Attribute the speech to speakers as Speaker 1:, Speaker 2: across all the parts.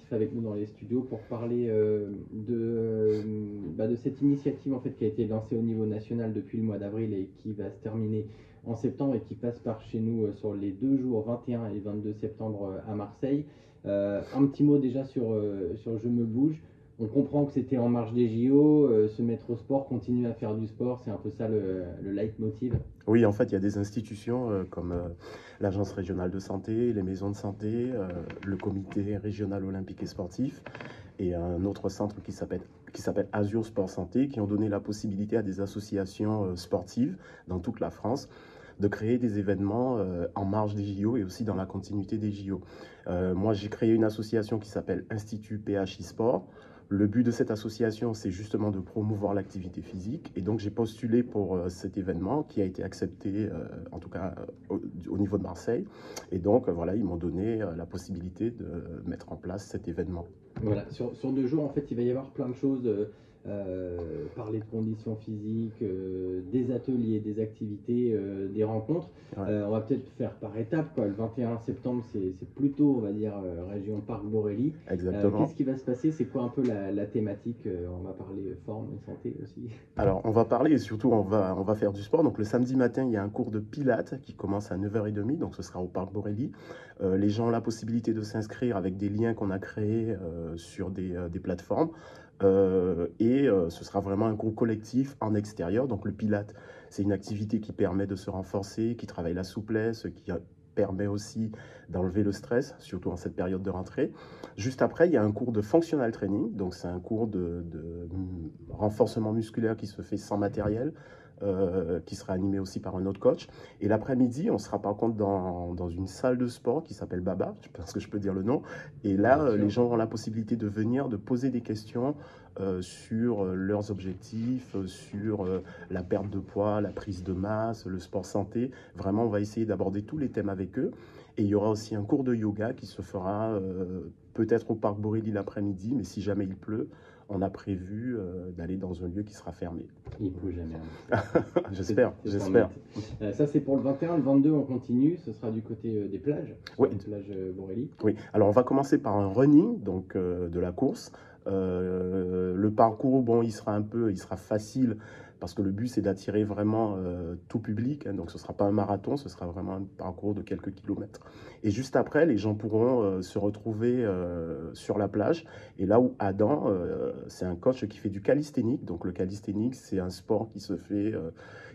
Speaker 1: Sportif avec nous dans les studios pour parler de cette initiative en fait, qui a été lancée au niveau national depuis le mois d'avril et qui va se terminer en septembre et qui passe par chez nous sur les 2 jours 21 et 22 septembre à Marseille. Un petit mot déjà sur Je me bouge. On comprend que c'était en marge des JO, se mettre au sport, continuer à faire du sport, c'est un peu ça le leitmotiv.
Speaker 2: Oui, en fait, il y a des institutions comme l'Agence régionale de santé, les maisons de santé, le comité régional olympique et sportif et un autre centre qui s'appelle Azur Sport Santé qui ont donné la possibilité à des associations sportives dans toute la France de créer des événements en marge des JO et aussi dans la continuité des JO. Moi, j'ai créé une association qui s'appelle Institut PHI Sport. Le but de cette association, c'est justement de promouvoir l'activité physique. Et donc, j'ai postulé pour cet événement qui a été accepté, en tout cas au niveau de Marseille. Et donc, voilà, ils m'ont donné la possibilité de mettre en place cet événement.
Speaker 1: Voilà, sur 2 jours, en fait, il va y avoir plein de choses. Parler de conditions physiques, des ateliers, des activités, des rencontres.
Speaker 2: Ouais.
Speaker 1: On va peut-être faire par étapes, quoi. Le 21 septembre, c'est plutôt, on va dire, région Parc Borély.
Speaker 2: Exactement.
Speaker 1: Qu'est-ce qui va se passer? C'est quoi un peu la thématique? On va parler forme et santé aussi.
Speaker 2: Alors, on va parler et surtout, on va faire du sport. Donc, le samedi matin, il y a un cours de pilates qui commence à 9h30. Donc, ce sera au Parc Borély. Les gens ont la possibilité de s'inscrire avec des liens qu'on a créés sur des plateformes. Ce sera vraiment un cours collectif en extérieur. Donc, le pilate, c'est une activité qui permet de se renforcer, qui travaille la souplesse, qui permet aussi d'enlever le stress, surtout en cette période de rentrée. Juste après, il y a un cours de functional training, donc c'est un cours de renforcement musculaire qui se fait sans matériel, qui sera animé aussi par un autre coach. Et l'après-midi, on sera par contre dans une salle de sport qui s'appelle Baba, je pense que je peux dire le nom. Et là, les gens auront la possibilité de venir, de poser des questions sur leurs objectifs, sur la perte de poids, la prise de masse, le sport santé. Vraiment, on va essayer d'aborder tous les thèmes avec eux. Et il y aura aussi un cours de yoga qui se fera peut-être au Parc Borély l'après-midi, mais si jamais il pleut, on a prévu d'aller dans un lieu qui sera fermé.
Speaker 1: Il pleut jamais.
Speaker 2: J'espère.
Speaker 1: Ça, c'est pour le 21. Le 22, on continue. Ce sera du côté des plages,
Speaker 2: oui.
Speaker 1: des plages Borély.
Speaker 2: Oui, alors on va commencer par un running, donc de la course. Le parcours, bon, il sera facile parce que le but c'est d'attirer vraiment tout public, hein, donc ce ne sera pas un marathon, ce sera vraiment un parcours de quelques kilomètres. Et juste après, les gens pourront se retrouver sur la plage. Et là où Adam, c'est un coach qui fait du calisthénique. Donc le calisthénique, c'est un sport qui se fait,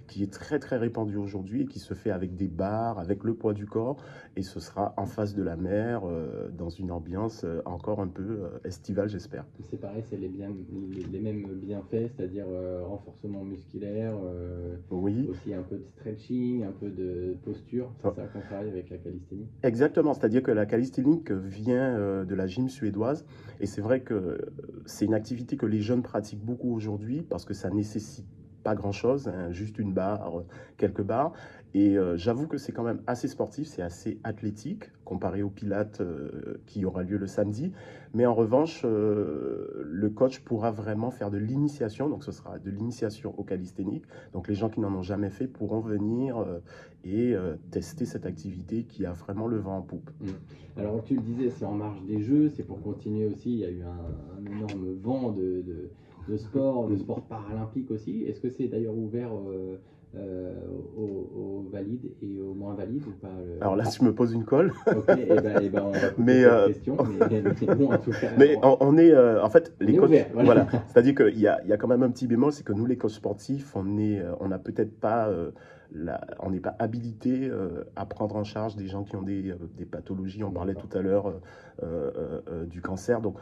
Speaker 2: qui est très très répandu aujourd'hui et qui se fait avec des barres, avec le poids du corps. Et ce sera en face de la mer, dans une ambiance encore un peu estivale, j'espère.
Speaker 1: C'est pareil, c'est les mêmes bienfaits, c'est-à-dire renforcement musculaire,
Speaker 2: oui.
Speaker 1: Aussi un peu de stretching, un peu de posture. C'est ça qu'on travaille avec la calisthénie.
Speaker 2: Exactement, c'est-à-dire que la calisthénique vient de la gym suédoise. Et c'est vrai que c'est une activité que les jeunes pratiquent beaucoup aujourd'hui parce que ça nécessite pas grand-chose, hein, juste une barre, quelques barres. Et j'avoue que c'est quand même assez sportif, c'est assez athlétique comparé au pilates qui aura lieu le samedi. Mais en revanche, le coach pourra vraiment faire de l'initiation, donc ce sera de l'initiation au calisthénique. Donc les gens qui n'en ont jamais fait pourront venir et tester cette activité qui a vraiment le vent en poupe.
Speaker 1: Alors tu le disais, c'est en marge des Jeux, c'est pour continuer aussi, il y a eu un énorme vent de sport paralympique aussi. Est-ce que c'est d'ailleurs ouvert aux valides et aux moins valides ou pas
Speaker 2: Alors là, tu me poses une colle.
Speaker 1: Ok, et ben on va poser cette question. Mais bon, en tout cas,
Speaker 2: mais on est, en fait, les coachs,
Speaker 1: ouvert,
Speaker 2: voilà. C'est-à-dire qu'il y a quand même un petit bémol, c'est que nous, les coachs sportifs, on n'a peut-être pas, on n'est pas habilité à prendre en charge des gens qui ont des pathologies. On parlait tout à l'heure du cancer. Donc,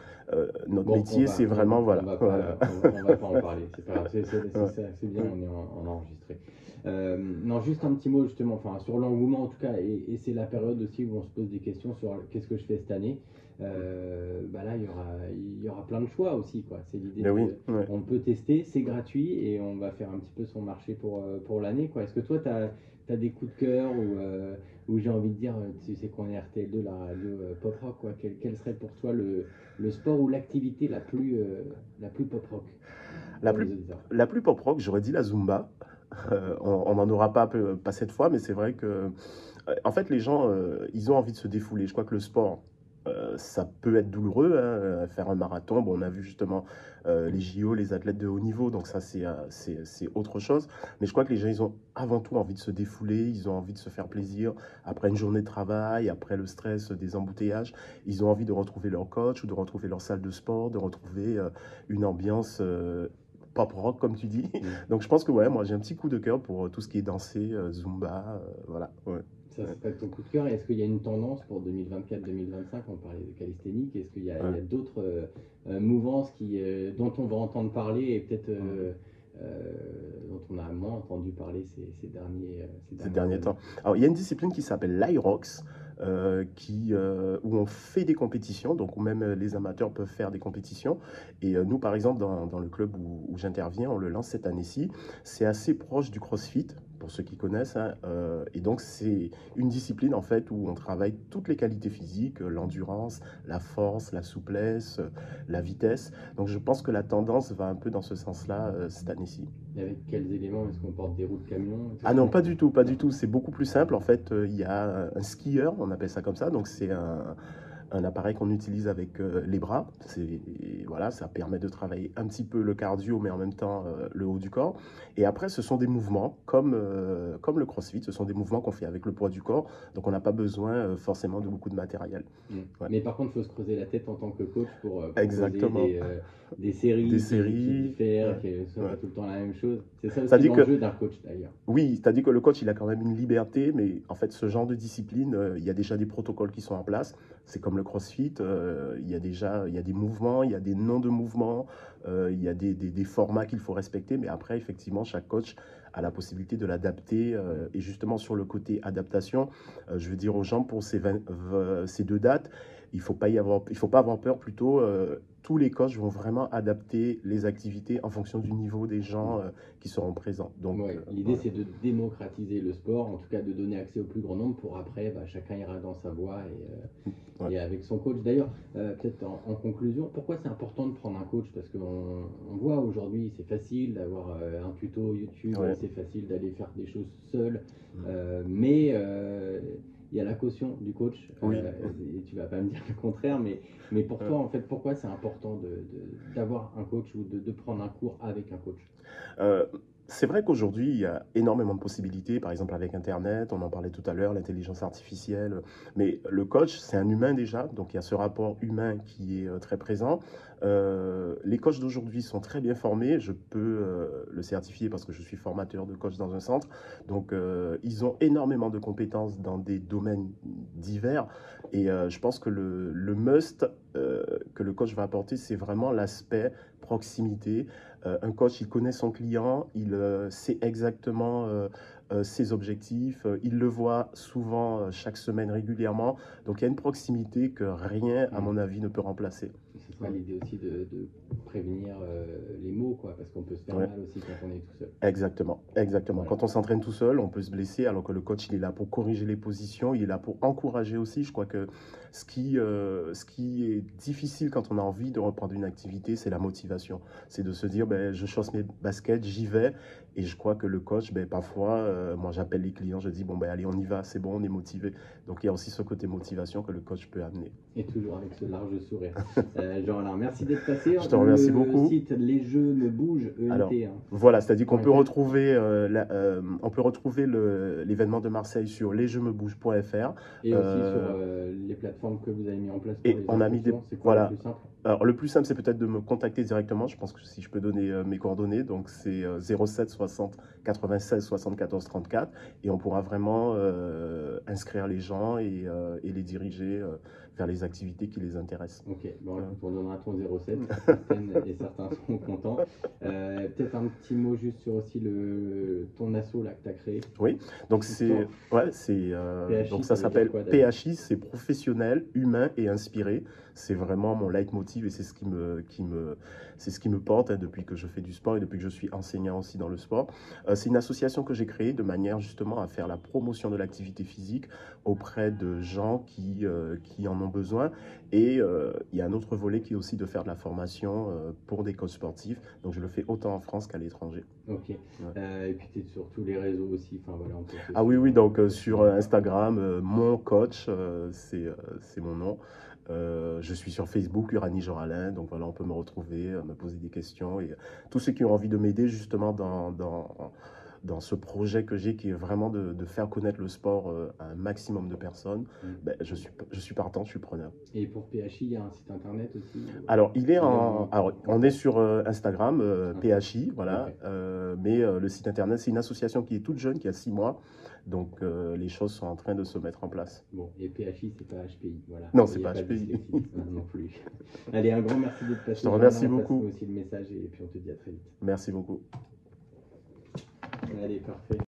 Speaker 2: notre métier, c'est vraiment, voilà.
Speaker 1: On va pas en parler. C'est pas grave, c'est bien, on est enregistré. Non, juste un petit mot justement, enfin sur l'engouement en tout cas, et c'est la période aussi où on se pose des questions sur qu'est-ce que je fais cette année. Là, il y aura plein de choix aussi, quoi. C'est l'idée. On peut tester, c'est gratuit et on va faire un petit peu son marché pour l'année, quoi. Est-ce que toi, tu as des coups de cœur ou j'ai envie de dire, tu sais qu'on est RTL2, la radio pop rock, quoi. Quel serait pour toi le sport ou l'activité la plus pop rock?
Speaker 2: La plus pop rock, j'aurais dit la Zumba. On n'en aura pas cette fois, mais c'est vrai que, en fait, les gens, ils ont envie de se défouler. Je crois que le sport, ça peut être douloureux, hein, faire un marathon. Bon, on a vu justement les JO, les athlètes de haut niveau, donc ça c'est autre chose. Mais je crois que les gens, ils ont avant tout envie de se défouler, ils ont envie de se faire plaisir après une journée de travail, après le stress des embouteillages. Ils ont envie de retrouver leur coach ou de retrouver leur salle de sport, de retrouver une ambiance pop rock comme tu dis. Donc je pense que ouais, moi j'ai un petit coup de cœur pour tout ce qui est danser, Zumba, voilà. Ouais.
Speaker 1: Ça serait ton coup de cœur. Est-ce qu'il y a une tendance pour 2024-2025? On parlait de calisthénique. Est-ce qu'il y a, il y a d'autres mouvances dont on va entendre parler et peut-être dont on a moins entendu parler
Speaker 2: Ces derniers temps. Alors, il y a une discipline qui s'appelle l'Irox, où on fait des compétitions, donc où même les amateurs peuvent faire des compétitions. Et nous, par exemple, dans le club où j'interviens, on le lance cette année-ci. C'est assez proche du CrossFit, pour ceux qui connaissent, hein. Et donc, c'est une discipline, en fait, où on travaille toutes les qualités physiques, l'endurance, la force, la souplesse, la vitesse. Donc, je pense que la tendance va un peu dans ce sens-là cette année-ci.
Speaker 1: Et avec quels éléments? Est-ce qu'on porte des roues de camion?
Speaker 2: Ah non, pas du tout, pas du tout. C'est beaucoup plus simple. En fait, il y a un skieur, on appelle ça comme ça. Donc, c'est un appareil qu'on utilise avec les bras. Voilà, ça permet de travailler un petit peu le cardio, mais en même temps le haut du corps. Et après, ce sont des mouvements, comme le CrossFit, ce sont des mouvements qu'on fait avec le poids du corps. Donc, on n'a pas besoin forcément de beaucoup de matériel.
Speaker 1: Ouais. Mais par contre, il faut se creuser la tête en tant que coach pour
Speaker 2: Exactement.
Speaker 1: des séries,
Speaker 2: Des
Speaker 1: qui
Speaker 2: séries,
Speaker 1: diffèrent,
Speaker 2: ouais,
Speaker 1: qui ne sont
Speaker 2: ouais.
Speaker 1: pas tout le temps la même chose. C'est ça
Speaker 2: Ça
Speaker 1: aussi
Speaker 2: dit que
Speaker 1: l'enjeu d'un coach d'ailleurs.
Speaker 2: Oui, c'est-à-dire que le coach, il a quand même une liberté, mais en fait, ce genre de discipline, il y a déjà des protocoles qui sont en place. C'est comme le CrossFit, il y a des mouvements, il y a des noms de mouvements, il y a des formats qu'il faut respecter, mais après, effectivement, chaque coach a la possibilité de l'adapter. Et justement, sur le côté adaptation, je veux dire aux gens, pour ces deux dates, il faut pas avoir peur plutôt. Tous les coachs vont vraiment adapter les activités en fonction du niveau des gens qui seront présents. Donc,
Speaker 1: ouais, l'idée c'est de démocratiser le sport, en tout cas de donner accès au plus grand nombre pour après, chacun ira dans sa voie et avec son coach. D'ailleurs, peut-être en conclusion, pourquoi c'est important de prendre un coach? Parce qu'on voit aujourd'hui, c'est facile d'avoir un tuto YouTube, c'est facile d'aller faire des choses seul, mais il y a la caution du coach. Et tu vas pas me dire le contraire, mais pour toi, en fait, pourquoi c'est important d'avoir un coach ou de prendre un cours avec un coach?
Speaker 2: C'est vrai qu'aujourd'hui, il y a énormément de possibilités, par exemple avec Internet, on en parlait tout à l'heure, l'intelligence artificielle, mais le coach, c'est un humain déjà, donc il y a ce rapport humain qui est très présent. Les coachs d'aujourd'hui sont très bien formés, je peux le certifier parce que je suis formateur de coach dans un centre, donc ils ont énormément de compétences dans des domaines divers, et je pense que le must que le coach va apporter, c'est vraiment l'aspect proximité. Un coach, il connaît son client, il sait exactement ses objectifs, il le voit souvent chaque semaine régulièrement. Donc il y a une proximité que rien, à mon avis, ne peut remplacer.
Speaker 1: Ce sera l'idée aussi de prévenir les maux, quoi, parce qu'on peut se faire mal aussi quand on est tout seul.
Speaker 2: Exactement, exactement. Voilà. Quand on s'entraîne tout seul, on peut se blesser, alors que le coach, il est là pour corriger les positions, il est là pour encourager aussi. Je crois que ce qui est difficile quand on a envie de reprendre une activité, c'est la motivation. C'est de se dire, ben, je chausse mes baskets, j'y vais. Et je crois que le coach, ben, parfois, moi j'appelle les clients, je dis, bon, ben, allez, on y va, c'est bon, on est motivé. Donc il y a aussi ce côté motivation que le coach peut amener.
Speaker 1: Et toujours avec ce large sourire. Jean-Alain, merci d'être passé.
Speaker 2: Je te remercie beaucoup.
Speaker 1: Le site Les Jeux Me Bougent, ENT.
Speaker 2: Alors, voilà, c'est-à-dire qu'on peut retrouver, l'événement de Marseille sur lesjeuxmebouge.fr.
Speaker 1: Et aussi sur les plateformes que vous avez mis en place pour les
Speaker 2: on a mis
Speaker 1: c'est quoi le plus simple?
Speaker 2: Alors, le plus simple, c'est peut-être de me contacter directement. Je pense que si je peux donner mes coordonnées, donc c'est 07 60 96 74 34. Et on pourra vraiment inscrire les gens et les diriger vers les activités qui les intéressent.
Speaker 1: Ok, bon, on donnera ton 07. Certaines et certains seront contents. Peut-être un petit mot juste sur aussi ton asso là, que tu as créé.
Speaker 2: Oui, donc donc ça s'appelle PHI, c'est professionnel, humain et inspiré. C'est vraiment mon leitmotiv et c'est ce qui me porte depuis que je fais du sport et depuis que je suis enseignant aussi dans le sport. C'est une association que j'ai créée de manière justement à faire la promotion de l'activité physique auprès de gens qui en ont besoin. Et il y a un autre volet qui est aussi de faire de la formation pour des coachs sportifs. Donc je le fais autant en France qu'à l'étranger.
Speaker 1: Ok. Ouais. Et puis tu es sur tous les réseaux aussi. Enfin, voilà,
Speaker 2: oui, donc sur Instagram, mon coach, c'est mon nom. Je suis sur Facebook, Uranie Joralin, donc voilà, on peut me retrouver, me poser des questions. Et tous ceux qui ont envie de m'aider justement dans ce projet que j'ai, qui est vraiment de faire connaître le sport à un maximum de personnes, ben, je suis partant, je suis preneur.
Speaker 1: Et pour PHI, il y a un site internet aussi?
Speaker 2: Alors, alors, on est sur Instagram, PHI, voilà,
Speaker 1: Ok.
Speaker 2: mais le site internet, c'est une association qui est toute jeune, qui a 6 mois, donc les choses sont en train de se mettre en place.
Speaker 1: Bon, et PHI, c'est pas HPI, voilà.
Speaker 2: Non,
Speaker 1: Il
Speaker 2: c'est
Speaker 1: y a
Speaker 2: pas
Speaker 1: de
Speaker 2: HPI.
Speaker 1: dyslexie non plus. Allez, un grand merci d'être passé.
Speaker 2: Je te remercie
Speaker 1: Jordan,
Speaker 2: beaucoup.
Speaker 1: passe-nous aussi le message et puis on te dit à très vite.
Speaker 2: Merci beaucoup.
Speaker 1: Allez, parfait.